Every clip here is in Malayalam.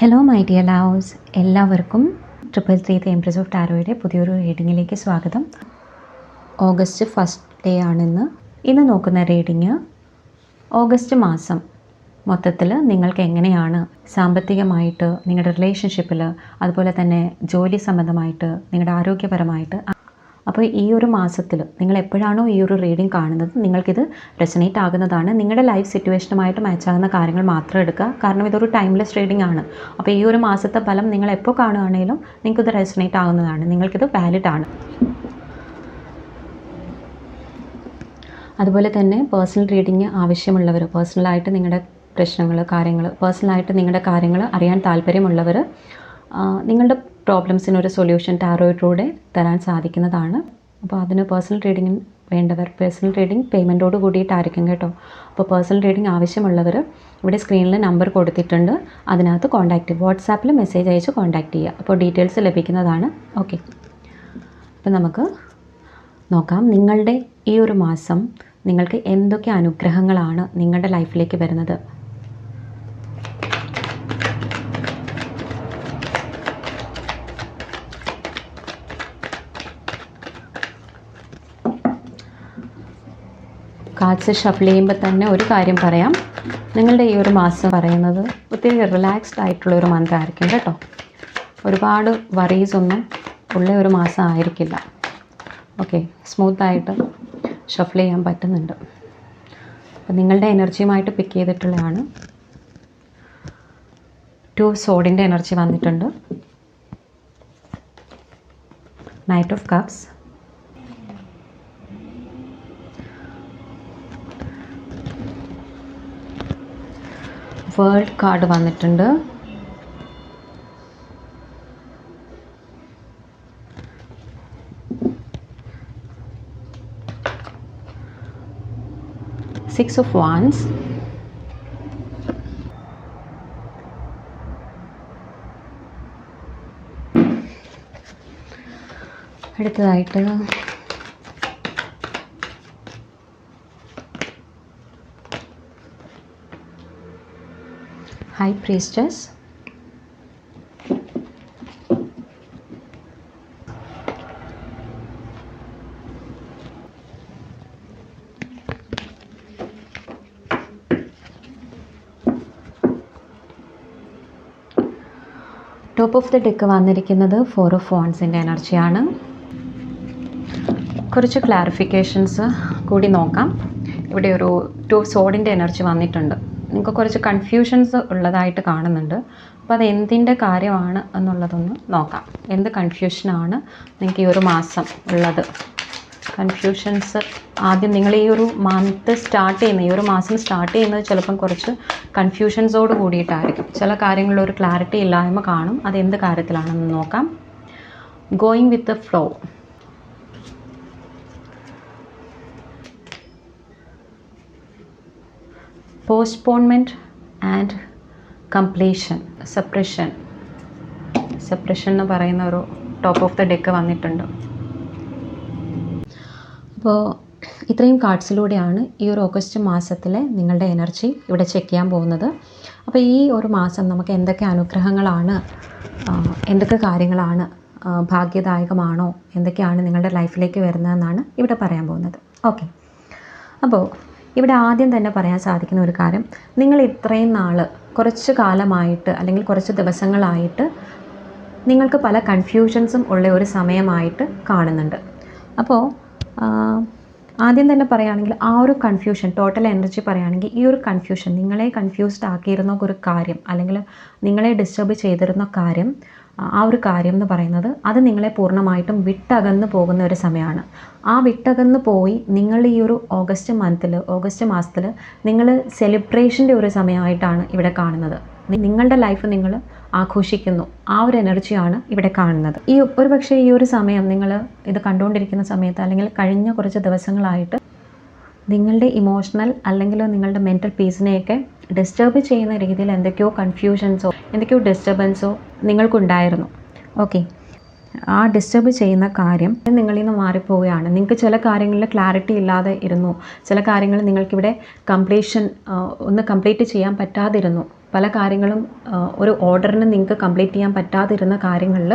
ഹലോ മൈ ഡിയർ ലവ്സ്, എല്ലാവർക്കും 333 എംപ്രസ് ഓഫ് ടാരോയുടെ പുതിയൊരു റീഡിങ്ങിലേക്ക് സ്വാഗതം. ഓഗസ്റ്റ് ഫസ്റ്റ് ഡേ ആണിന്ന്. ഇന്ന് നോക്കുന്ന റീഡിങ് ഓഗസ്റ്റ് മാസം മൊത്തത്തിൽ നിങ്ങൾക്ക് എങ്ങനെയാണ് സാമ്പത്തികമായിട്ട്, നിങ്ങളുടെ റിലേഷൻഷിപ്പിൽ, അതുപോലെ തന്നെ ജോലി സംബന്ധമായിട്ട്, നിങ്ങളുടെ ആരോഗ്യപരമായിട്ട്. അപ്പോൾ ഈ ഒരു മാസത്തിൽ നിങ്ങൾ എപ്പോഴാണോ ഈ ഒരു റീഡിംഗ് കാണുന്നത് നിങ്ങൾക്കിത് റെസനേറ്റ് ആകുന്നതാണ്. നിങ്ങളുടെ ലൈഫ് സിറ്റുവേഷനുമായിട്ട് മാച്ചാകുന്ന കാര്യങ്ങൾ മാത്രം എടുക്കുക, കാരണം ഇതൊരു ടൈംലെസ് റീഡിംഗ് ആണ്. അപ്പോൾ ഈ ഒരു മാസത്തെ ഫലം നിങ്ങൾ എപ്പോൾ കാണുകയാണെങ്കിലും നിങ്ങൾക്കിത് റെസനേറ്റ് ആകുന്നതാണ്, നിങ്ങൾക്കിത് വാലിഡ് ആണ്. അതുപോലെ തന്നെ പേഴ്സണൽ റീഡിങ് ആവശ്യമുള്ളവർ, പേഴ്സണലായിട്ട് നിങ്ങളുടെ പ്രശ്നങ്ങൾ, പേഴ്സണലായിട്ട് നിങ്ങളുടെ കാര്യങ്ങൾ അറിയാൻ താല്പര്യമുള്ളവർ, നിങ്ങളുടെ പ്രോബ്ലംസിനൊരു സൊല്യൂഷൻ ടാരോയിലൂടെ തരാൻ സാധിക്കുന്നതാണ്. അപ്പോൾ അതിന് പേഴ്സണൽ റീഡിങ്ങിന് വേണ്ടവർ, പേഴ്സണൽ റീഡിംഗ് പേയ്മെൻറ്റോട് കൂടിയിട്ടായിരിക്കും കേട്ടോ. അപ്പോൾ പേഴ്സണൽ റീഡിംഗ് ആവശ്യമുള്ളവർ ഇവിടെ സ്ക്രീനിൽ നമ്പർ കൊടുത്തിട്ടുണ്ട്, അതിനകത്ത് കോൺടാക്റ്റ് ചെയ്യുക, വാട്സാപ്പിൽ മെസ്സേജ് അയച്ച് കോൺടാക്റ്റ് ചെയ്യുക. അപ്പോൾ ഡീറ്റെയിൽസ് ലഭിക്കുന്നതാണ്. ഓക്കെ, അപ്പോൾ നമുക്ക് നോക്കാം നിങ്ങളുടെ ഈ ഒരു മാസം നിങ്ങൾക്ക് എന്തൊക്കെ അനുഗ്രഹങ്ങളാണ് നിങ്ങളുടെ ലൈഫിലേക്ക് വരുന്നത്. കാർഡ്സ് ഷഫിൾ ചെയ്യുമ്പോൾ തന്നെ ഒരു കാര്യം പറയാം, നിങ്ങളുടെ ഈ ഒരു മാസം പറയുന്നത് ഒത്തിരി റിലാക്സ്ഡ് ആയിട്ടുള്ളൊരു മന്തായിരിക്കും കേട്ടോ. ഒരുപാട് വറീസ് ഒന്നും ഉള്ള ഒരു മാസം ആയിരിക്കില്ല. ഓക്കെ, സ്മൂത്തായിട്ട് ഷഫിൾ ചെയ്യാൻ പറ്റുന്നുണ്ട്. അപ്പം നിങ്ങളുടെ എനർജിയുമായിട്ട് പിക്ക് ചെയ്തിട്ടുള്ളതാണ്. 2 സോഡിൻ്റെ എനർജി വന്നിട്ടുണ്ട്, knight of cups, world card വന്നിട്ടുണ്ട്, സിക്സ് ഓഫ് വാൻസ്, അടുത്തതായിട്ട് high priestess, top of the deck വന്നിരിക്കുന്നത് 4 ഓഫ് വാൻസിൻ്റെ എനർജിയാണ്. കുറച്ച് ക്ലാരിഫിക്കേഷൻസ് കൂടി നോക്കാം. ഇവിടെ ഒരു 2 സോഡിൻ്റെ എനർജി വന്നിട്ടുണ്ട്. നിങ്ങൾക്ക് കുറച്ച് കൺഫ്യൂഷൻസ് ഉള്ളതായിട്ട് കാണുന്നുണ്ട്. അപ്പോൾ അത് എന്തിൻ്റെ കാര്യമാണ് എന്നുള്ളതൊന്ന് നോക്കാം. എന്ത് കൺഫ്യൂഷനാണ് നിങ്ങൾക്ക് ഈ ഒരു മാസം ഉള്ളത്? കൺഫ്യൂഷൻസ് ആദ്യം നിങ്ങൾ ഈ ഒരു മന്ത് സ്റ്റാർട്ട് ചെയ്യുന്ന, ഈ ഒരു മാസം സ്റ്റാർട്ട് ചെയ്യുന്നത് ചിലപ്പം കുറച്ച് കൺഫ്യൂഷൻസോട് കൂടിയിട്ടായിരിക്കും. ചില കാര്യങ്ങളിൽ ഒരു ക്ലാരിറ്റി ഇല്ലായ്മ കാണും. അത് എന്ത് കാര്യത്തിലാണെന്ന് നോക്കാം. Going with the flow, postponement and completion, separation എന്ന് പറയുന്ന ഒരു ടോപ്പ് ഓഫ് ദ ഡെക്ക് വന്നിട്ടുണ്ട്. അപ്പോൾ ഇത്രയും കാർഡ്സിലൂടെയാണ് ഈ ഒരു ഓഗസ്റ്റ് മാസത്തിലെ നിങ്ങളുടെ എനർജി ഇവിടെ ചെക്ക് ചെയ്യാൻ പോകുന്നത്. അപ്പോൾ ഈ ഒരു മാസം നമുക്ക് എന്തൊക്കെ അനുഗ്രഹങ്ങളാണ്, എന്തൊക്കെ കാര്യങ്ങളാണ് ഭാഗ്യദായകമാണോ, എന്തൊക്കെയാണ് നിങ്ങളുടെ ലൈഫിലേക്ക് വരുന്നതെന്നാണ് ഇവിടെ പറയാൻ പോകുന്നത്. ഓക്കെ, അപ്പോൾ ഇവിടെ ആദ്യം തന്നെ പറയാൻ സാധിക്കുന്ന ഒരു കാര്യം, നിങ്ങൾ ഇത്രയും നാൾ, കുറച്ച് കാലമായിട്ട് അല്ലെങ്കിൽ കുറച്ച് ദിവസങ്ങളായിട്ട് നിങ്ങൾക്ക് പല കൺഫ്യൂഷൻസും ഉള്ള ഒരു സമയമായിട്ട് കാണുന്നുണ്ട്. അപ്പോൾ ആദ്യം തന്നെ പറയുകയാണെങ്കിൽ ആ ഒരു കൺഫ്യൂഷൻ, ടോട്ടൽ എനർജി പറയുകയാണെങ്കിൽ ഈ ഒരു കൺഫ്യൂഷൻ, നിങ്ങളെ കൺഫ്യൂസ്ഡ് ആക്കിയിരുന്ന ഒരു കാര്യം അല്ലെങ്കിൽ നിങ്ങളെ ഡിസ്റ്റർബ് ചെയ്തിരുന്ന കാര്യം, ആ ഒരു കാര്യം എന്ന് പറയുന്നത് അത് നിങ്ങളെ പൂർണ്ണമായിട്ടും വിട്ടകന്ന് പോകുന്ന ഒരു സമയമാണ്. ആ വിട്ടകന്ന് പോയി നിങ്ങൾ ഈ ഒരു ഓഗസ്റ്റ് മാസത്തിൽ നിങ്ങൾ സെലിബ്രേഷൻ്റെ ഒരു സമയമായിട്ടാണ് ഇവിടെ കാണുന്നത്. നിങ്ങളുടെ ലൈഫ് നിങ്ങൾ ആഘോഷിക്കുന്നു, ആ ഒരു എനർജിയാണ് ഇവിടെ കാണുന്നത്. ഒരുപക്ഷെ ഈ ഒരു സമയം നിങ്ങൾ ഇത് കണ്ടുകൊണ്ടിരിക്കുന്ന സമയത്ത് അല്ലെങ്കിൽ കഴിഞ്ഞ കുറച്ച് ദിവസങ്ങളായിട്ട് നിങ്ങളുടെ ഇമോഷണൽ അല്ലെങ്കിൽ നിങ്ങളുടെ മെൻ്റൽ പീസിനെയൊക്കെ ഡിസ്റ്റർബ് ചെയ്യുന്ന രീതിയിൽ എന്തൊക്കെയോ കൺഫ്യൂഷൻസോ എന്തൊക്കെയോ ഡിസ്റ്റർബൻസോ നിങ്ങൾക്കുണ്ടായിരുന്നു. ഓക്കെ, ആ ഡിസ്റ്റർബ് ചെയ്യുന്ന കാര്യം നിങ്ങളിൽ നിന്ന് മാറിപ്പോവുകയാണ്. നിങ്ങൾക്ക് ചില കാര്യങ്ങളിൽ ക്ലാരിറ്റി ഇല്ലാതെ ഇരുന്നു, ചില കാര്യങ്ങൾ നിങ്ങൾക്കിവിടെ കംപ്ലീറ്റ് ചെയ്യാൻ പറ്റാതിരുന്നു. പല കാര്യങ്ങളും ഒരു ഓർഡറിന് നിങ്ങൾക്ക് കംപ്ലീറ്റ് ചെയ്യാൻ പറ്റാതിരുന്ന കാര്യങ്ങളിൽ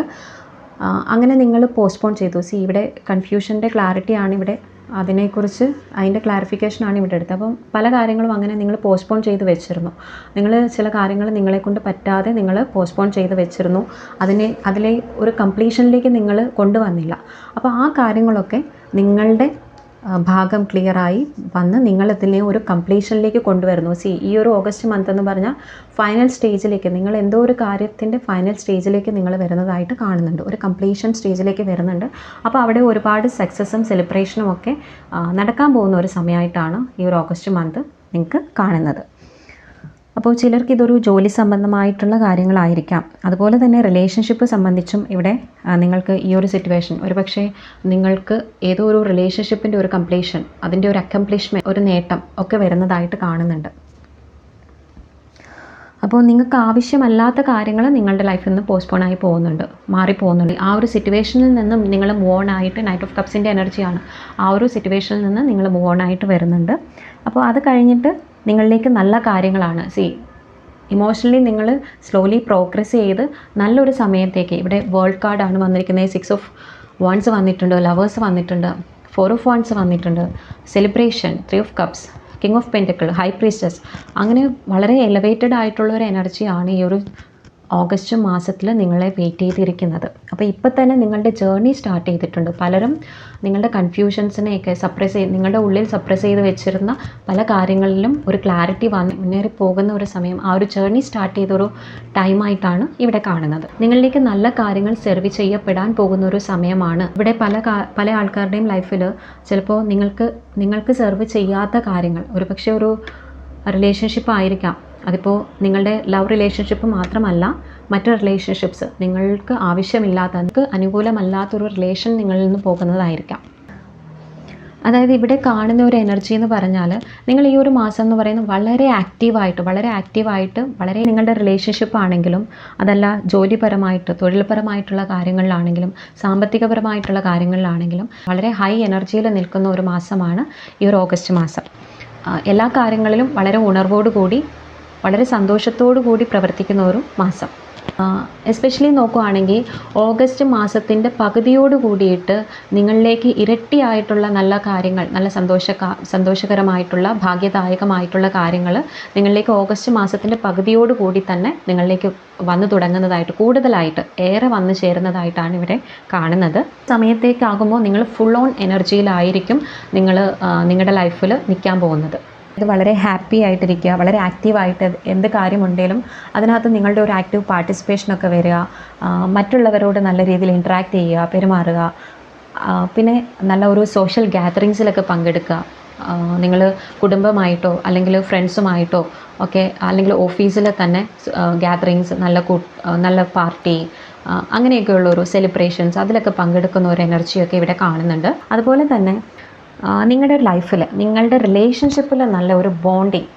അങ്ങനെ നിങ്ങൾ പോസ്റ്റ്പോൺ ചെയ്തു. ഇവിടെ കൺഫ്യൂഷൻ്റെ ക്ലാരിറ്റിയാണ് ഇവിടെ, അതിനെക്കുറിച്ച് അതിൻ്റെ ക്ലാരിഫിക്കേഷനാണ് ഇവിടെ എടുത്തത്. അപ്പം പല കാര്യങ്ങളും അങ്ങനെ നിങ്ങൾ പോസ്റ്റ്പോൺ ചെയ്ത് വെച്ചിരുന്നു. നിങ്ങൾ ചില കാര്യങ്ങൾ നിങ്ങളെക്കൊണ്ട് പറ്റാതെ നിങ്ങൾ പോസ്റ്റ്പോൺ ചെയ്ത് വെച്ചിരുന്നു. അതിലെ ഒരു കംപ്ലീഷനിലേക്ക് നിങ്ങൾ കൊണ്ടുവന്നില്ല. അപ്പോൾ ആ കാര്യങ്ങളൊക്കെ നിങ്ങളുടെ ഭാഗം ക്ലിയറായി വന്ന് നിങ്ങളിതിനെ ഒരു കംപ്ലീഷനിലേക്ക് കൊണ്ടുവരുന്നു. ഈ ഒരു ഓഗസ്റ്റ് മന്ത് എന്ന് പറഞ്ഞാൽ ഫൈനൽ സ്റ്റേജിലേക്ക്, നിങ്ങൾ എന്തോ ഒരു കാര്യത്തിൻ്റെ ഫൈനൽ സ്റ്റേജിലേക്ക് നിങ്ങൾ വരുന്നതായിട്ട് കാണുന്നുണ്ട്, ഒരു കംപ്ലീഷൻ സ്റ്റേജിലേക്ക് വരുന്നുണ്ട്. അപ്പോൾ അവിടെ ഒരുപാട് സക്സസ്സും സെലിബ്രേഷനും ഒക്കെ നടക്കാൻ പോകുന്ന ഒരു സമയമായിട്ടാണ് ഈ ഒരു ഓഗസ്റ്റ് മന്ത് നിങ്ങൾക്ക് കാണുന്നത്. അപ്പോൾ ചിലർക്ക് ഇതൊരു ജോലി സംബന്ധമായിട്ടുള്ള കാര്യങ്ങളായിരിക്കാം. അതുപോലെ തന്നെ റിലേഷൻഷിപ്പ് സംബന്ധിച്ചും ഇവിടെ നിങ്ങൾക്ക് ഈ ഒരു സിറ്റുവേഷൻ, ഒരുപക്ഷെ നിങ്ങൾക്ക് ഏതോ ഒരു റിലേഷൻഷിപ്പിൻ്റെ ഒരു കംപ്ലീഷൻ, അതിൻ്റെ ഒരു അക്കംപ്ലിഷ്മെൻറ്റ്, ഒരു നേട്ടം ഒക്കെ വരുന്നതായിട്ട് കാണുന്നുണ്ട്. അപ്പോൾ നിങ്ങൾക്ക് ആവശ്യമല്ലാത്ത കാര്യങ്ങൾ നിങ്ങളുടെ ലൈഫിൽ നിന്ന് പോസ്റ്റ്പോൺ ആയി പോകുന്നുണ്ട്, മാറിപ്പോകുന്നുണ്ട്. ആ ഒരു സിറ്റുവേഷനിൽ നിന്നും നിങ്ങൾ മൂവ് ഓൺ ആയിട്ട്, നൈറ്റ് ഓഫ് കപ്സിൻ്റെ എനർജിയാണ്, ആ ഒരു സിറ്റുവേഷനിൽ നിന്ന് നിങ്ങൾ മൂവ് ഓൺ ആയിട്ട് വരുന്നുണ്ട്. അപ്പോൾ അത് കഴിഞ്ഞിട്ട് നിങ്ങളിലേക്ക് നല്ല കാര്യങ്ങളാണ്. ഇമോഷണലി നിങ്ങൾ സ്ലോലി പ്രോഗ്രസ് ചെയ്ത് നല്ലൊരു സമയത്തേക്ക്, ഇവിടെ വേൾഡ് കാർഡാണ് വന്നിരിക്കുന്നത്, 6 ഓഫ് വാൻഡ്സ് വന്നിട്ടുണ്ട്, ലവേഴ്സ് വന്നിട്ടുണ്ട്, 4 ഓഫ് വാൻഡ്സ് വന്നിട്ടുണ്ട്, celebration, 3 of cups, king of pentacle, high priestess. അങ്ങനെ വളരെ എലവേറ്റഡ് ആയിട്ടുള്ള ഒരു എനർജിയാണ് ഈ ഒരു ഓഗസ്റ്റ് മാസത്തിൽ നിങ്ങളെ വെയിറ്റ് ചെയ്തിരിക്കുന്നത്. അപ്പോൾ ഇപ്പം തന്നെ നിങ്ങളുടെ ജേർണി സ്റ്റാർട്ട് ചെയ്തിട്ടുണ്ട്. പലരും നിങ്ങളുടെ കൺഫ്യൂഷൻസിനെയൊക്കെ നിങ്ങളുടെ ഉള്ളിൽ സപ്രസ് ചെയ്ത് വെച്ചിരുന്ന പല കാര്യങ്ങളിലും ഒരു ക്ലാരിറ്റി മുന്നേറി പോകുന്ന ഒരു സമയം, ആ ഒരു ജേർണി സ്റ്റാർട്ട് ചെയ്തൊരു ടൈമായിട്ടാണ് ഇവിടെ കാണുന്നത്. നിങ്ങളിലേക്ക് നല്ല കാര്യങ്ങൾ സെർവ് ചെയ്യപ്പെടാൻ പോകുന്ന ഒരു സമയമാണ്. ഇവിടെ പല ആൾക്കാരുടെയും ലൈഫിൽ ചിലപ്പോൾ നിങ്ങൾക്ക് സെർവ് ചെയ്യാത്ത കാര്യങ്ങൾ, ഒരുപക്ഷെ ഒരു റിലേഷൻഷിപ്പ് ആയിരിക്കാം, അതിപ്പോൾ നിങ്ങളുടെ ലവ് റിലേഷൻഷിപ്പ് മാത്രമല്ല, മറ്റു റിലേഷൻഷിപ്സ്, നിങ്ങൾക്ക് ആവശ്യമില്ലാത്ത, നിങ്ങൾക്ക് അനുകൂലമല്ലാത്തൊരു റിലേഷൻ നിങ്ങളിൽ നിന്ന് പോകുന്നതായിരിക്കാം. അതായത് ഇവിടെ കാണുന്ന ഒരു എനർജി എന്ന് പറഞ്ഞാൽ, നിങ്ങൾ ഈ ഒരു മാസം എന്ന് പറയുന്നത് വളരെ ആക്റ്റീവായിട്ട് വളരെ നിങ്ങളുടെ റിലേഷൻഷിപ്പ് ആണെങ്കിലും, അതല്ല ജോലിപരമായിട്ട്, തൊഴിൽപരമായിട്ടുള്ള കാര്യങ്ങളിലാണെങ്കിലും, സാമ്പത്തികപരമായിട്ടുള്ള കാര്യങ്ങളിലാണെങ്കിലും വളരെ ഹൈ എനർജിയിൽ നിൽക്കുന്ന ഒരു മാസമാണ് ഈ ഒരു ഓഗസ്റ്റ് മാസം. എല്ലാ കാര്യങ്ങളിലും വളരെ ഉണർവോടുകൂടി, വളരെ സന്തോഷത്തോടു കൂടി പ്രവർത്തിക്കുന്ന ഒരു മാസം. എസ്പെഷ്യലി നോക്കുകയാണെങ്കിൽ ഓഗസ്റ്റ് മാസത്തിൻ്റെ പകുതിയോട് കൂടിയിട്ട് നിങ്ങളിലേക്ക് ഇരട്ടിയായിട്ടുള്ള നല്ല കാര്യങ്ങൾ, നല്ല സന്തോഷകരമായിട്ടുള്ള ഭാഗ്യദായകമായിട്ടുള്ള കാര്യങ്ങൾ നിങ്ങളിലേക്ക് ഓഗസ്റ്റ് മാസത്തിൻ്റെ പകുതിയോട് കൂടി തന്നെ നിങ്ങളിലേക്ക് വന്നു തുടങ്ങുന്നതായിട്ട്, കൂടുതലായിട്ട് ഏറെ വന്നു ചേരുന്നതായിട്ടാണ് ഇവിടെ കാണുന്നത്. സമയത്തേക്കാകുമ്പോൾ നിങ്ങൾ ഫുൾ ഓൺ എനർജിയിലായിരിക്കും നിങ്ങളുടെ ലൈഫിൽ നിൽക്കാൻ പോകുന്നത്. ഇത് വളരെ ഹാപ്പി ആയിട്ടിരിക്കുക, വളരെ ആക്റ്റീവായിട്ട് എന്ത് കാര്യമുണ്ടെങ്കിലും അതിനകത്ത് നിങ്ങളുടെ ഒരു ആക്റ്റീവ് പാർട്ടിസിപ്പേഷനൊക്കെ വരിക, മറ്റുള്ളവരോട് നല്ല രീതിയിൽ ഇൻട്രാക്ട് ചെയ്യുക, പെരുമാറുക, പിന്നെ നല്ല ഒരു സോഷ്യൽ ഗ്യാതറിങ്സിലൊക്കെ പങ്കെടുക്കുക. നിങ്ങൾ കുടുംബമായിട്ടോ അല്ലെങ്കിൽ ഫ്രണ്ട്സുമായിട്ടോ ഒക്കെ, അല്ലെങ്കിൽ ഓഫീസിൽ തന്നെ ഗ്യാതറിങ്സ്, നല്ല പാർട്ടി, അങ്ങനെയൊക്കെയുള്ളൊരു സെലിബ്രേഷൻസ്, അതിലൊക്കെ പങ്കെടുക്കുന്ന ഒരു എനർജിയൊക്കെ ഇവിടെ കാണുന്നുണ്ട്. അതുപോലെ തന്നെ നിങ്ങളുടെ ലൈഫിൽ, നിങ്ങളുടെ റിലേഷൻഷിപ്പിൽ നല്ല ഒരു ബോണ്ടിങ്,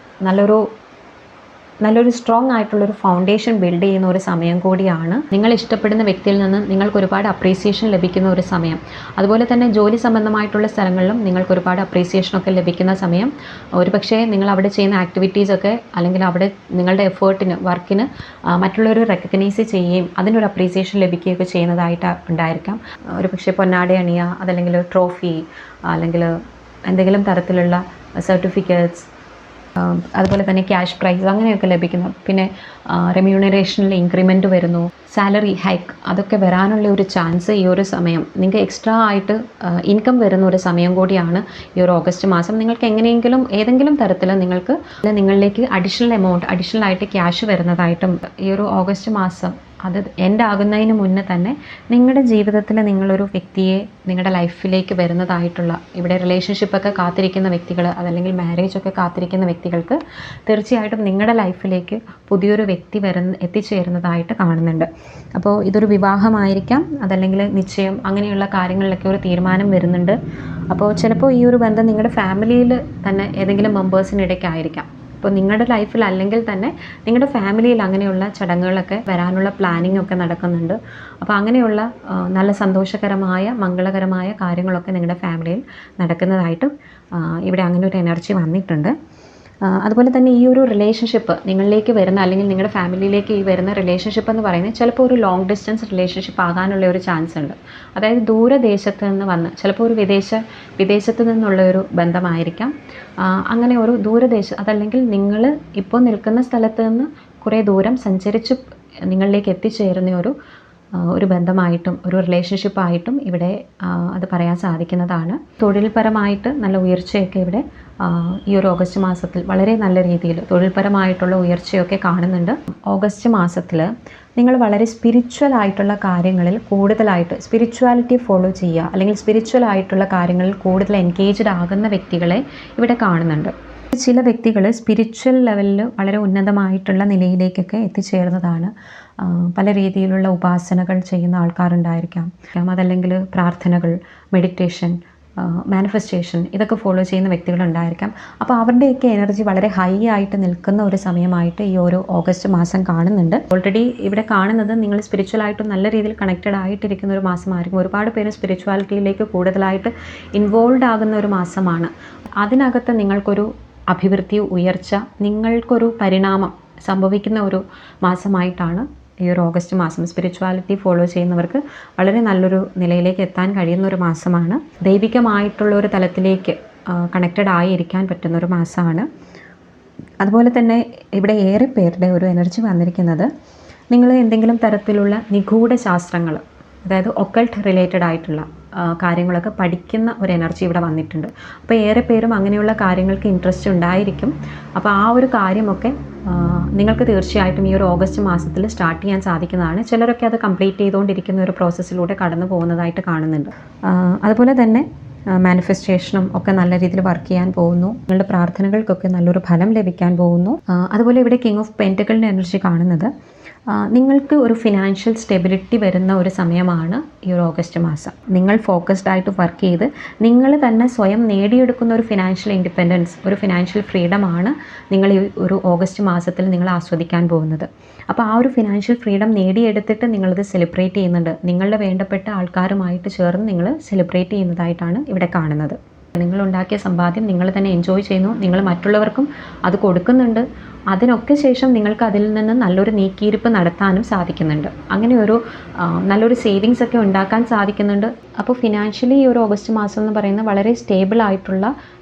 നല്ലൊരു സ്ട്രോങ് ആയിട്ടുള്ളൊരു ഫൗണ്ടേഷൻ ബിൽഡ് ചെയ്യുന്ന ഒരു സമയം കൂടിയാണ്. നിങ്ങൾ ഇഷ്ടപ്പെടുന്ന വ്യക്തിയിൽ നിന്ന് നിങ്ങൾക്ക് ഒരുപാട് അപ്രീസിയേഷൻ ലഭിക്കുന്ന ഒരു സമയം. അതുപോലെ തന്നെ ജോലി സംബന്ധമായിട്ടുള്ള സ്ഥലങ്ങളിലും നിങ്ങൾക്ക് ഒരുപാട് അപ്രീസിയേഷനൊക്കെ ലഭിക്കുന്ന സമയം. ഒരുപക്ഷെ നിങ്ങൾ അവിടെ ചെയ്യുന്ന ആക്ടിവിറ്റീസൊക്കെ, അല്ലെങ്കിൽ അവിടെ നിങ്ങളുടെ എഫേർട്ടിന്, വർക്കിന് മറ്റുള്ളവർ റെക്കഗ്നൈസ് ചെയ്യുകയും അതിനൊരു അപ്രീസിയേഷൻ ലഭിക്കുകയൊക്കെ ചെയ്യുന്നതായിട്ട് ഉണ്ടായിരിക്കാം. ഒരുപക്ഷെ പൊന്നാട അണിയുക, അതല്ലെങ്കിൽ ട്രോഫി, അല്ലെങ്കിൽ എന്തെങ്കിലും തരത്തിലുള്ള സർട്ടിഫിക്കറ്റ്സ്, അതുപോലെ തന്നെ ക്യാഷ് പ്രൈസ് അങ്ങനെയൊക്കെ ലഭിക്കുന്നു. പിന്നെ റെമ്യൂണറേഷനിൽ ഇൻക്രിമെൻറ്റ് വരുന്നു, സാലറി ഹൈക്ക്, അതൊക്കെ വരാനുള്ള ഒരു ചാൻസ് ഈ ഒരു സമയം, നിങ്ങൾക്ക് എക്സ്ട്രാ ആയിട്ട് ഇൻകം വരുന്ന ഒരു സമയം കൂടിയാണ് ഈ ഒരു ഓഗസ്റ്റ് മാസം. നിങ്ങൾക്ക് എങ്ങനെയെങ്കിലും ഏതെങ്കിലും തരത്തിൽ നിങ്ങളിലേക്ക് അഡീഷണൽ ആയിട്ട് ക്യാഷ് വരുന്നതായിട്ടും ഈ ഒരു ഓഗസ്റ്റ് മാസം അത് എൻഡ് ആകുന്നതിന് മുന്നേ തന്നെ നിങ്ങളുടെ ജീവിതത്തിൽ നിങ്ങളൊരു വ്യക്തിയെ നിങ്ങളുടെ ലൈഫിലേക്ക് വരുന്നതായിട്ടുള്ള, ഇവിടെ റിലേഷൻഷിപ്പൊക്കെ കാത്തിരിക്കുന്ന വ്യക്തികൾ, അതല്ലെങ്കിൽ മാരേജൊക്കെ കാത്തിരിക്കുന്ന വ്യക്തികൾക്ക് തീർച്ചയായിട്ടും നിങ്ങളുടെ ലൈഫിലേക്ക് പുതിയൊരു വ്യക്തി എത്തിച്ചേരുന്നതായിട്ട് കാണുന്നുണ്ട്. അപ്പോൾ ഇതൊരു വിവാഹമായിരിക്കാം, അതല്ലെങ്കിൽ നിശ്ചയം, അങ്ങനെയുള്ള കാര്യങ്ങളിലൊക്കെ ഒരു തീരുമാനം വരുന്നുണ്ട്. അപ്പോൾ ചിലപ്പോൾ ഈ ഒരു ബന്ധം നിങ്ങളുടെ ഫാമിലിയിൽ തന്നെ ഏതെങ്കിലും മെമ്പേഴ്സിനിടയ്ക്കായിരിക്കാം. ഇപ്പോൾ നിങ്ങളുടെ ലൈഫിൽ അല്ലെങ്കിൽ തന്നെ നിങ്ങളുടെ ഫാമിലിയിൽ അങ്ങനെയുള്ള ചടങ്ങുകളൊക്കെ വരാനുള്ള പ്ലാനിങ് ഒക്കെ നടക്കുന്നുണ്ട്. അപ്പോൾ അങ്ങനെയുള്ള നല്ല സന്തോഷകരമായ മംഗളകരമായ കാര്യങ്ങളൊക്കെ നിങ്ങളുടെ ഫാമിലിയിൽ നടക്കുന്നതായിട്ടും ഇവിടെ അങ്ങനെ ഒരു എനർജി വന്നിട്ടുണ്ട്. അതുപോലെ തന്നെ ഈ ഒരു റിലേഷൻഷിപ്പ് നിങ്ങളിലേക്ക് വരുന്ന അല്ലെങ്കിൽ നിങ്ങളുടെ ഫാമിലിയിലേക്ക് ഈ വരുന്ന റിലേഷൻഷിപ്പ് എന്ന് പറയുന്നത് ചിലപ്പോൾ ഒരു ലോങ് ഡിസ്റ്റൻസ് റിലേഷൻഷിപ്പ് ആകാനുള്ള ഒരു ചാൻസ് ഉണ്ട്. അതായത് ദൂരദേശത്ത് നിന്ന് വന്ന് ചിലപ്പോൾ ഒരു വിദേശത്ത് നിന്നുള്ള ഒരു ബന്ധമായിരിക്കാം. അങ്ങനെ ഒരു അതല്ലെങ്കിൽ നിങ്ങൾ ഇപ്പോൾ നിൽക്കുന്ന സ്ഥലത്ത് നിന്ന് കുറേ ദൂരം സഞ്ചരിച്ച് നിങ്ങളിലേക്ക് എത്തിച്ചേരുന്ന ഒരു ബന്ധമായിട്ടും ഒരു റിലേഷൻഷിപ്പായിട്ടും ഇവിടെ അത് പറയാൻ സാധിക്കുന്നതാണ്. തൊഴിൽപരമായിട്ട് നല്ല ഉയർച്ചയൊക്കെ ഇവിടെ ഈ ഒരു ഓഗസ്റ്റ് മാസത്തിൽ വളരെ നല്ല രീതിയിൽ തൊഴിൽപരമായിട്ടുള്ള ഉയർച്ചയൊക്കെ കാണുന്നുണ്ട്. ഓഗസ്റ്റ് മാസത്തിൽ നിങ്ങൾ വളരെ സ്പിരിച്വൽ ആയിട്ടുള്ള കാര്യങ്ങളിൽ കൂടുതലായിട്ട് സ്പിരിച്വാലിറ്റി ഫോളോ ചെയ്യുക അല്ലെങ്കിൽ സ്പിരിച്വൽ ആയിട്ടുള്ള കാര്യങ്ങളിൽ കൂടുതൽ എൻഗേജ്ഡ് ആകുന്ന വ്യക്തികളെ ഇവിടെ കാണുന്നുണ്ട്. ചില വ്യക്തികൾ സ്പിരിച്വൽ ലെവലിൽ വളരെ ഉന്നതമായിട്ടുള്ള നിലയിലേക്കൊക്കെ എത്തിച്ചേർന്നതാണ്. പല രീതിയിലുള്ള ഉപാസനകൾ ചെയ്യുന്ന ആൾക്കാരുണ്ടായിരിക്കാം. അതല്ലെങ്കിൽ പ്രാർത്ഥനകൾ, മെഡിറ്റേഷൻ, മാനിഫെസ്റ്റേഷൻ ഇതൊക്കെ ഫോളോ ചെയ്യുന്ന വ്യക്തികളുണ്ടായിരിക്കാം. അപ്പോൾ അവരുടെയൊക്കെ എനർജി വളരെ ഹൈ ആയിട്ട് നിൽക്കുന്ന ഒരു സമയമായിട്ട് ഈ ഒരു ഓഗസ്റ്റ് മാസം കാണുന്നുണ്ട്. ഓൾറെഡി ഇവിടെ കാണുന്നത് നിങ്ങൾ സ്പിരിച്വലായിട്ട് നല്ല രീതിയിൽ കണക്റ്റഡ് ആയിട്ടിരിക്കുന്ന ഒരു മാസമായിരിക്കും. ഒരുപാട് പേര് സ്പിരിച്വാലിറ്റിയിലേക്ക് കൂടുതലായിട്ട് ഇൻവോൾവ് ആകുന്ന ഒരു മാസമാണ്. അതിനകത്ത് നിങ്ങൾക്കൊരു അഭിവൃദ്ധി, ഉയർച്ച, നിങ്ങൾക്കൊരു പരിണാമം സംഭവിക്കുന്ന ഒരു മാസമായിട്ടാണ് ഈ ഒരു ഓഗസ്റ്റ് മാസം. സ്പിരിച്വാലിറ്റി ഫോളോ ചെയ്യുന്നവർക്ക് വളരെ നല്ലൊരു നിലയിലേക്ക് എത്താൻ കഴിയുന്ന ഒരു മാസമാണ്. ദൈവികമായിട്ടുള്ള ഒരു തലത്തിലേക്ക് കണക്റ്റഡ് ആയിരിക്കാൻ പറ്റുന്ന ഒരു മാസമാണ്. അതുപോലെ തന്നെ ഇവിടെ ഏറെ പേരുടെ ഒരു എനർജി വന്നിരിക്കുന്നത് നിങ്ങൾ എന്തെങ്കിലും തരത്തിലുള്ള നിഗൂഢ ശാസ്ത്രങ്ങൾ, അതായത് ഒക്കൾട്ട് റിലേറ്റഡ് ആയിട്ടുള്ള കാര്യങ്ങളൊക്കെ പഠിക്കുന്ന ഒരു എനർജി ഇവിടെ വന്നിട്ടുണ്ട്. അപ്പോൾ ഏറെ പേരും അങ്ങനെയുള്ള കാര്യങ്ങൾക്ക് ഇൻട്രസ്റ്റ് ഉണ്ടായിരിക്കും. അപ്പോൾ ആ ഒരു കാര്യമൊക്കെ നിങ്ങൾക്ക് തീർച്ചയായിട്ടും ഈ ഒരു ഓഗസ്റ്റ് മാസത്തിൽ സ്റ്റാർട്ട് ചെയ്യാൻ സാധിക്കുന്നതാണ്. ചിലരൊക്കെ അത് കംപ്ലീറ്റ് ചെയ്തുകൊണ്ടിരിക്കുന്ന ഒരു പ്രോസസ്സിലൂടെ കടന്നു പോകുന്നതായിട്ട് കാണുന്നുണ്ട്. അതുപോലെ തന്നെ മാനിഫെസ്റ്റേഷനും ഒക്കെ നല്ല രീതിയിൽ വർക്ക് ചെയ്യാൻ പോകുന്നു. നിങ്ങളുടെ പ്രാർത്ഥനകൾക്കൊക്കെ നല്ലൊരു ഫലം ലഭിക്കാൻ പോകുന്നു. അതുപോലെ ഇവിടെ കിങ് ഓഫ് പെൻറ്റക്കിളിൻ്റെ എനർജി കാണുന്നത് നിങ്ങൾക്ക് ഒരു ഫിനാൻഷ്യൽ സ്റ്റെബിലിറ്റി വരുന്ന ഒരു സമയമാണ് ഈ ഒരു ഓഗസ്റ്റ് മാസം. നിങ്ങൾ ഫോക്കസ്ഡ് ആയിട്ട് വർക്ക് ചെയ്ത് നിങ്ങൾ തന്നെ സ്വയം നേടിയെടുക്കുന്ന ഒരു ഫിനാൻഷ്യൽ ഇൻഡിപെൻഡൻസ്, ഒരു ഫിനാൻഷ്യൽ ഫ്രീഡമാണ് നിങ്ങൾ ഈ ഒരു ഓഗസ്റ്റ് മാസത്തിൽ നിങ്ങൾ ആസ്വദിക്കാൻ പോകുന്നത്. അപ്പോൾ ആ ഒരു ഫിനാൻഷ്യൽ ഫ്രീഡം നേടിയെടുത്തിട്ട് നിങ്ങളത് സെലിബ്രേറ്റ് ചെയ്യുന്നുണ്ട്. നിങ്ങളുടെ വേണ്ടപ്പെട്ട ആൾക്കാരുമായിട്ട് ചേർന്ന് നിങ്ങൾ സെലിബ്രേറ്റ് ചെയ്യുന്നതായിട്ടാണ് ഇവിടെ കാണുന്നത്. നിങ്ങളുണ്ടാക്കിയ സമ്പാദ്യം നിങ്ങൾ തന്നെ എൻജോയ് ചെയ്യുന്നു, നിങ്ങൾ മറ്റുള്ളവർക്കും അത് കൊടുക്കുന്നുണ്ട്. അതിനൊക്കെ ശേഷം നിങ്ങൾക്ക് അതിൽ നിന്ന് നല്ലൊരു നീക്കിയിരിപ്പ് നടത്താനും സാധിക്കുന്നുണ്ട്. അങ്ങനെ ഒരു നല്ലൊരു സേവിങ്സ് ഒക്കെ ഉണ്ടാക്കാൻ സാധിക്കുന്നുണ്ട്. അപ്പോൾ ഫിനാൻഷ്യലി ഈ ഒരു ഓഗസ്റ്റ് മാസം എന്ന് പറയുന്നത് വളരെ സ്റ്റേബിൾ ആയിട്ടുള്ള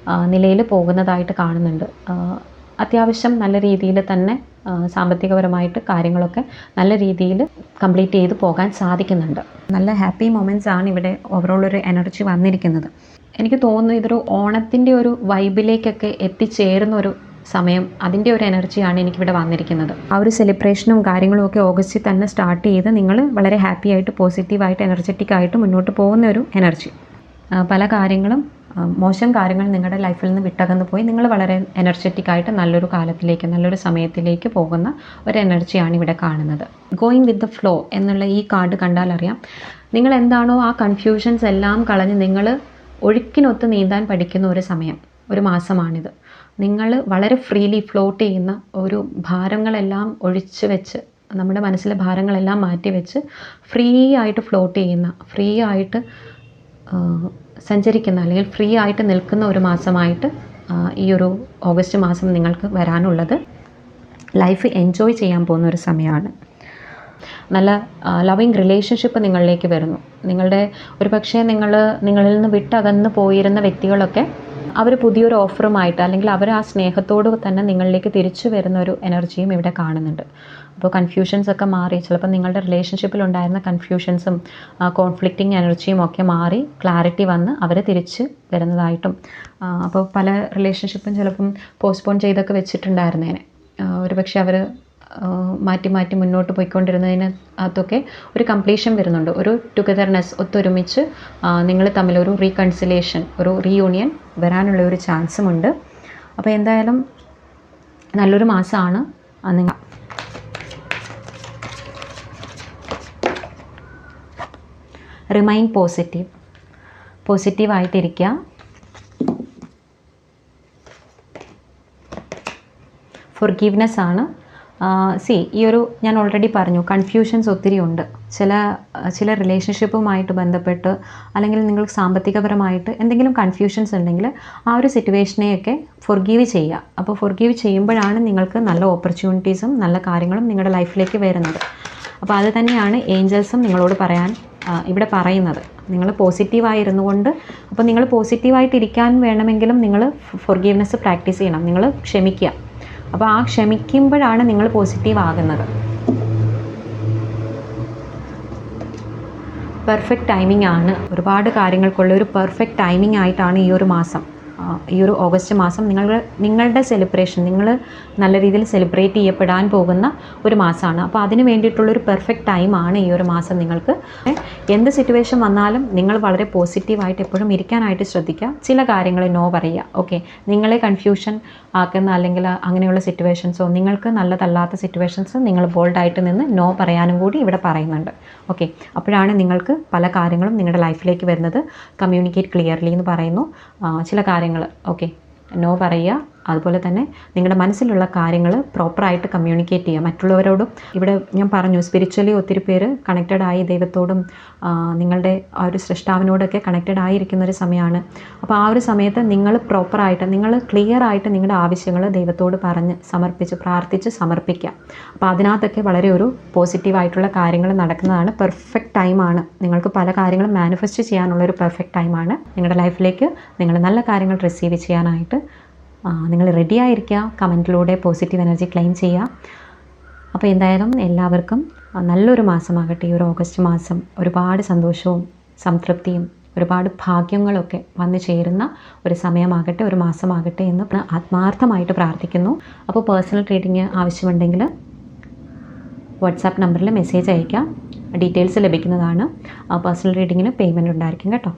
നിലയിൽ പോകുന്നതായിട്ട് കാണുന്നുണ്ട്. അത്യാവശ്യം നല്ല രീതിയിൽ തന്നെ സാമ്പത്തികപരമായിട്ട് കാര്യങ്ങളൊക്കെ നല്ല രീതിയിൽ കംപ്ലീറ്റ് ചെയ്ത് പോകാൻ സാധിക്കുന്നുണ്ട്. നല്ല ഹാപ്പി മൊമെൻറ്റ്സ് ആണ് ഇവിടെ ഓവറോൾ ഒരു എനർജി വന്നിരിക്കുന്നത്. എനിക്ക് തോന്നുന്നു ഇതൊരു ഓണത്തിൻ്റെ ഒരു വൈബിലേക്കൊക്കെ എത്തിച്ചേരുന്ന ഒരു സമയം, അതിൻ്റെ ഒരു എനർജിയാണ് എനിക്കിവിടെ വന്നിരിക്കുന്നത്. ആ ഒരു സെലിബ്രേഷനും കാര്യങ്ങളും ഒക്കെ ഓഗസ്റ്റിൽ തന്നെ സ്റ്റാർട്ട് ചെയ്ത് നിങ്ങൾ വളരെ ഹാപ്പി ആയിട്ട് പോസിറ്റീവായിട്ട് എനർജറ്റിക് ആയിട്ട് മുന്നോട്ട് പോകുന്ന ഒരു എനർജി. പല കാര്യങ്ങളും മോശം കാര്യങ്ങൾ നിങ്ങളുടെ ലൈഫിൽ നിന്ന് വിട്ടകന്ന് പോയി നിങ്ങൾ വളരെ എനർജറ്റിക് ആയിട്ട് നല്ലൊരു കാലത്തിലേക്ക്, നല്ലൊരു സമയത്തിലേക്ക് പോകുന്ന ഒരു എനർജിയാണ് ഇവിടെ കാണുന്നത്. ഗോയിങ് വിത്ത് ദ ഫ്ലോ എന്നുള്ള ഈ കാർഡ് കണ്ടാൽ അറിയാം, നിങ്ങൾ എന്താണോ ആ കൺഫ്യൂഷൻസ് എല്ലാം കളഞ്ഞ് നിങ്ങൾ ഒഴുക്കിനൊത്ത് നീന്താൻ പഠിക്കുന്ന ഒരു സമയം, ഒരു മാസമാണിത്. നിങ്ങൾ വളരെ ഫ്രീലി ഫ്ലോട്ട് ചെയ്യുന്ന, ഒരു ഭാരങ്ങളെല്ലാം ഒഴിച്ച് വെച്ച്, നമ്മുടെ മനസ്സിലെ ഭാരങ്ങളെല്ലാം മാറ്റി വെച്ച് ഫ്രീ ആയിട്ട് ഫ്ലോട്ട് ചെയ്യുന്ന, ഫ്രീ ആയിട്ട് സഞ്ചരിക്കുന്ന അല്ലെങ്കിൽ ഫ്രീ ആയിട്ട് നിൽക്കുന്ന ഒരു മാസമായിട്ട് ഈ ഒരു ഓഗസ്റ്റ് മാസം നിങ്ങൾക്ക് വരാനുള്ളത്. ലൈഫ് എൻജോയ് ചെയ്യാൻ പോകുന്ന ഒരു സമയമാണ്. നല്ല ലവിങ് റിലേഷൻഷിപ്പ് നിങ്ങളിലേക്ക് വരുന്നു. നിങ്ങളുടെ ഒരു പക്ഷേ നിങ്ങളിൽ നിന്ന് വിട്ടകന്ന് പോയിരുന്ന വ്യക്തികളൊക്കെ അവർ പുതിയൊരു ഓഫറുമായിട്ട് അല്ലെങ്കിൽ അവർ ആ സ്നേഹത്തോട് തന്നെ നിങ്ങളിലേക്ക് തിരിച്ചു വരുന്ന ഒരു എനർജിയും ഇവിടെ കാണുന്നുണ്ട്. അപ്പോൾ കൺഫ്യൂഷൻസ് ഒക്കെ മാറി, ചിലപ്പോൾ നിങ്ങളുടെ റിലേഷൻഷിപ്പിലുണ്ടായിരുന്ന കൺഫ്യൂഷൻസും കോൺഫ്ലിക്റ്റിംഗ് എനർജിയും ഒക്കെ മാറി ക്ലാരിറ്റി വന്ന് അവർ തിരിച്ച് വരുന്നതായിട്ടും, അപ്പോൾ പല റിലേഷൻഷിപ്പും ചിലപ്പം പോസ്റ്റ്പോൺ ചെയ്തൊക്കെ വെച്ചിട്ടുണ്ടായിരുന്നേനെ ഒരു പക്ഷേ അവർ മാറ്റി മാറ്റി മുന്നോട്ട് പോയിക്കൊണ്ടിരുന്നതിന് അകത്തൊക്കെ ഒരു കംപ്ലീഷൻ വരുന്നുണ്ട്. ഒരു ടുഗദർനെസ്, ഒത്തൊരുമിച്ച് നിങ്ങൾ തമ്മിലൊരു റീകൺസിലേഷൻ, ഒരു റീയൂണിയൻ വരാനുള്ള ഒരു ചാൻസുമുണ്ട്. അപ്പോൾ എന്തായാലും നല്ലൊരു മാസമാണ്. നിങ്ങൾ റിമൈൻ പോസിറ്റീവായിട്ടിരിക്കുക. ഫൊർഗീവ്നെസ് ആണ്. ഈ ഒരു ഞാൻ ഓൾറെഡി പറഞ്ഞു, കൺഫ്യൂഷൻസ് ഒത്തിരി ഉണ്ട്. ചില റിലേഷൻഷിപ്പുമായിട്ട് ബന്ധപ്പെട്ട് അല്ലെങ്കിൽ നിങ്ങൾക്ക് സാമ്പത്തികപരമായിട്ട് എന്തെങ്കിലും കൺഫ്യൂഷൻസ് ഉണ്ടെങ്കിൽ ആ ഒരു സിറ്റുവേഷനെയൊക്കെ ഫൊർഗീവ് ചെയ്യുക. അപ്പോൾ ഫൊർഗീവ് ചെയ്യുമ്പോഴാണ് നിങ്ങൾക്ക് നല്ല ഓപ്പർച്യൂണിറ്റീസും നല്ല കാര്യങ്ങളും നിങ്ങളുടെ ലൈഫിലേക്ക് വരുന്നത്. അപ്പോൾ അത് തന്നെയാണ് ഏഞ്ചൽസും നിങ്ങളോട് പറയാൻ ഇവിടെ പറയുന്നത്. നിങ്ങൾ പോസിറ്റീവായിരുന്നു കൊണ്ട്, അപ്പോൾ നിങ്ങൾ പോസിറ്റീവായിട്ടിരിക്കാൻ വേണമെങ്കിലും നിങ്ങൾ ഫൊർഗീവ്നെസ് പ്രാക്ടീസ് ചെയ്യണം. നിങ്ങൾ ക്ഷമിക്കുക. അപ്പോൾ ആ ക്ഷമിക്കുമ്പോഴാണ് നിങ്ങൾ പോസിറ്റീവ് ആകുന്നത്. പെർഫെക്റ്റ് ടൈമിംഗ് ആണ്. ഒരുപാട് കാര്യങ്ങൾക്കുള്ള ഒരു പെർഫെക്റ്റ് ടൈമിംഗ് ആയിട്ടാണ് ഈ ഒരു മാസം, ഈ ഒരു ഓഗസ്റ്റ് മാസം നിങ്ങളുടെ സെലിബ്രേഷൻ, നിങ്ങൾ നല്ല രീതിയിൽ സെലിബ്രേറ്റ് ചെയ്യപ്പെടാൻ പോകുന്ന ഒരു മാസമാണ്. അപ്പോൾ അതിന് വേണ്ടിയിട്ടുള്ളൊരു പെർഫെക്റ്റ് ടൈമാണ് ഈ ഒരു മാസം. നിങ്ങൾക്ക് എന്ത് സിറ്റുവേഷൻ വന്നാലും നിങ്ങൾ വളരെ പോസിറ്റീവായിട്ട് എപ്പോഴും ഇരിക്കാനായിട്ട് ശ്രദ്ധിക്കുക. ചില കാര്യങ്ങൾ നോ പറയുക. ഓക്കെ, നിങ്ങളെ കൺഫ്യൂഷൻ ആക്കുന്ന അല്ലെങ്കിൽ അങ്ങനെയുള്ള സിറ്റുവേഷൻസോ നിങ്ങൾക്ക് നല്ലതല്ലാത്ത സിറ്റുവേഷൻസ് നിങ്ങൾ ബോൾഡായിട്ട് നിന്ന് നോ പറയാനും കൂടി ഇവിടെ പറയുന്നുണ്ട്. ഓക്കെ, അപ്പോഴാണ് നിങ്ങൾക്ക് പല കാര്യങ്ങളും നിങ്ങളുടെ ലൈഫിലേക്ക് വരുന്നത്. കമ്മ്യൂണിക്കേറ്റ് ക്ലിയർലി എന്ന് പറയുന്നു. ചില കാര്യങ്ങൾ നോ പറയുക. അതുപോലെ തന്നെ നിങ്ങളുടെ മനസ്സിലുള്ള കാര്യങ്ങൾ പ്രോപ്പറായിട്ട് കമ്മ്യൂണിക്കേറ്റ് ചെയ്യുക മറ്റുള്ളവരോടും. ഇവിടെ ഞാൻ പറഞ്ഞു, സ്പിരിച്വലി ഒത്തിരി പേര് കണക്റ്റഡ് ആയി ദൈവത്തോടും നിങ്ങളുടെ ആ ഒരു സൃഷ്ടാവിനോടൊക്കെ കണക്റ്റഡ് ആയിരിക്കുന്ന ഒരു സമയമാണ്. അപ്പോൾ ആ ഒരു സമയത്ത് നിങ്ങൾ പ്രോപ്പറായിട്ട്, നിങ്ങൾ ക്ലിയർ ആയിട്ട് നിങ്ങളുടെ ആവശ്യങ്ങൾ ദൈവത്തോട് പറഞ്ഞ് പ്രാർത്ഥിച്ച് സമർപ്പിക്കുക. അപ്പോൾ അതിനകത്തൊക്കെ വളരെ ഒരു പോസിറ്റീവായിട്ടുള്ള കാര്യങ്ങൾ നടക്കുന്നതാണ്. പെർഫെക്റ്റ് ടൈമാണ്. നിങ്ങൾക്ക് പല കാര്യങ്ങളും മാനിഫെസ്റ്റ് ചെയ്യാനുള്ളൊരു പെർഫെക്റ്റ് ടൈമാണ്. നിങ്ങളുടെ ലൈഫിലേക്ക് നിങ്ങൾ നല്ല കാര്യങ്ങൾ റിസീവ് ചെയ്യാനായിട്ട് നിങ്ങൾ റെഡി ആയിരിക്കുക. കമൻറ്റിലൂടെ പോസിറ്റീവ് എനർജി ക്ലെയിം ചെയ്യുക. അപ്പോൾ എന്തായാലും എല്ലാവർക്കും നല്ലൊരു മാസമാകട്ടെ ഈ ഒരു ഓഗസ്റ്റ് മാസം. ഒരുപാട് സന്തോഷവും സംതൃപ്തിയും ഒരുപാട് ഭാഗ്യങ്ങളൊക്കെ വന്നു ചേരുന്ന ഒരു സമയമാകട്ടെ, ഒരു മാസമാകട്ടെ എന്ന് ആത്മാർത്ഥമായിട്ട് പ്രാർത്ഥിക്കുന്നു. അപ്പോൾ പേഴ്സണൽ റീഡിങ് ആവശ്യമുണ്ടെങ്കിൽ വാട്സാപ്പ് നമ്പറിൽ മെസ്സേജ് അയയ്ക്കാം. ഡീറ്റെയിൽസ് ലഭിക്കുന്നതാണ്. പേഴ്സണൽ റീഡിങ്ങിന് പേയ്മെൻറ്റ് ഉണ്ടായിരിക്കും കേട്ടോ.